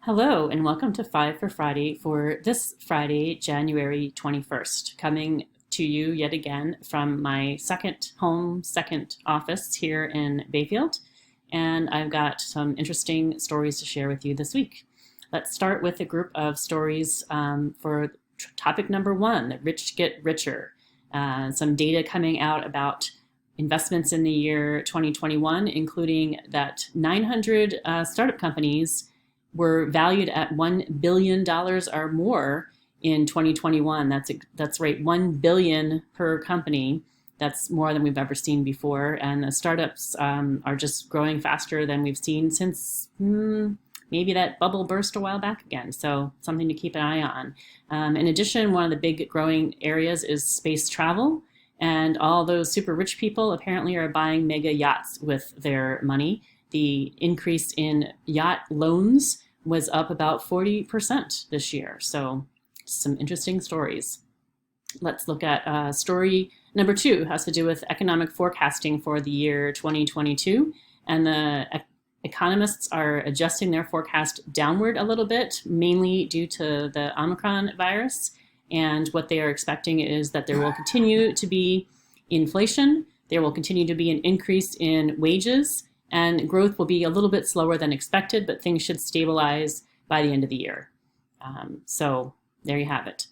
Hello, and welcome to Five for Friday for this Friday, January 21st. Coming to you yet again from my second office here in Bayfield. And I've got some interesting stories to share with you this week. Let's start with a group of stories for topic number one, the rich get richer. Some data coming out about investments in the year 2021, including that 900 startup companies were valued at $1 billion or more in 2021. That's right, $1 billion per company. That's more than we've ever seen before. And the startups are just growing faster than we've seen since maybe that bubble burst a while back again. So something to keep an eye on. In addition, one of the big growing areas is space travel. And all those super rich people apparently are buying mega yachts with their money. The increase in yacht loans was up about 40% this year. So some interesting stories. Let's look at story number two. It has to do with economic forecasting for the year 2022. And the economists are adjusting their forecast downward a little bit, mainly due to the Omicron virus. And what they are expecting is that there will continue to be inflation, there will continue to be an increase in wages, and growth will be a little bit slower than expected, but things should stabilize by the end of the year. So there you have it.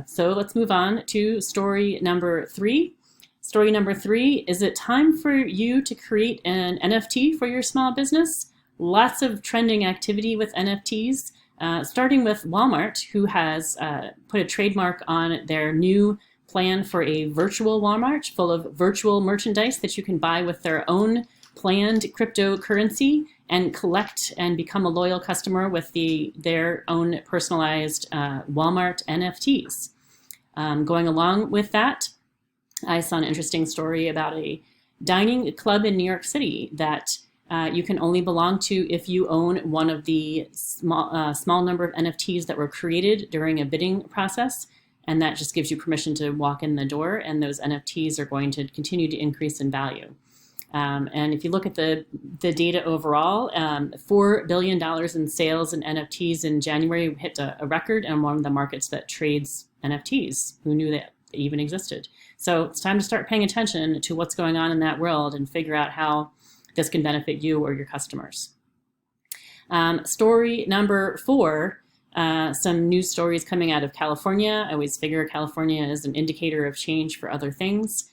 So let's move on to story number three. Story number three, is it time for you to create an NFT for your small business? Lots of trending activity with NFTs, starting with Walmart, who has put a trademark on their new plan for a virtual Walmart full of virtual merchandise that you can buy with their own planned cryptocurrency and collect and become a loyal customer with their own personalized Walmart NFTs. Going along with that, I saw an interesting story about a dining club in New York City that you can only belong to if you own one of the small number of NFTs that were created during a bidding process. And that just gives you permission to walk in the door, and those NFTs are going to continue to increase in value. And if you look at the data overall, $4 billion in sales in NFTs in January hit a record, and one of the markets that trades NFTs. Who knew that they even existed? So it's time to start paying attention to what's going on in that world and figure out how this can benefit you or your customers. Story number four, some news stories coming out of California. I always figure California is an indicator of change for other things.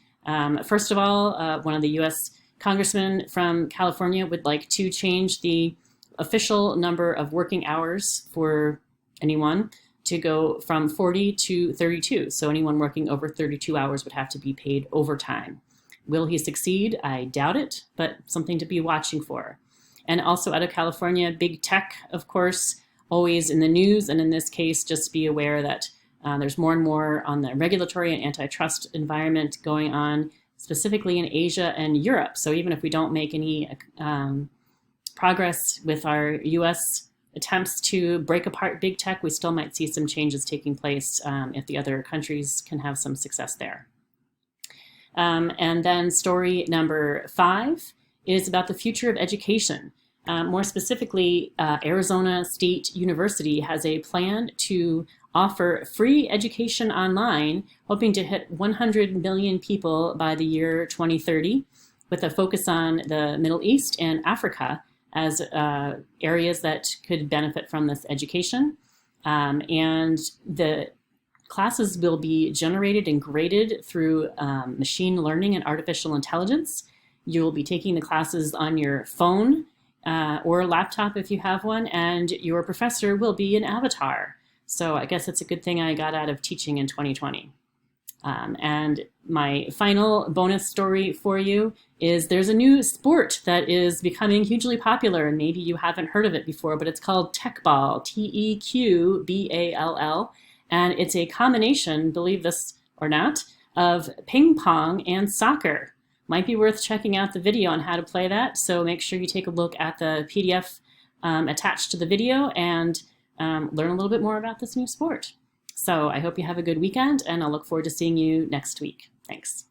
First of all, one of the U.S. congressmen from California would like to change the official number of working hours for anyone to go from 40 to 32. So anyone working over 32 hours would have to be paid overtime. Will he succeed? I doubt it, but something to be watching for. And also out of California, big tech, of course, always in the news. And in this case, just be aware that there's more and more on the regulatory and antitrust environment going on, specifically in Asia and Europe. So even if we don't make any progress with our US attempts to break apart big tech, we still might see some changes taking place if the other countries can have some success there. And then story number five is about the future of education. More specifically, Arizona State University has a plan to offer free education online, hoping to hit 100 million people by the year 2030, with a focus on the Middle East and Africa as areas that could benefit from this education. And the classes will be generated and graded through machine learning and artificial intelligence. You will be taking the classes on your phone or a laptop if you have one, and your professor will be an avatar. So I guess it's a good thing I got out of teaching in 2020. And my final bonus story for you is there's a new sport that is becoming hugely popular, and maybe you haven't heard of it before, but it's called Teqball, Teqball. And it's a combination, believe this or not, of ping pong and soccer. Might be worth checking out the video on how to play that. So make sure you take a look at the PDF attached to the video and learn a little bit more about this new sport. So I hope you have a good weekend, and I'll look forward to seeing you next week. Thanks.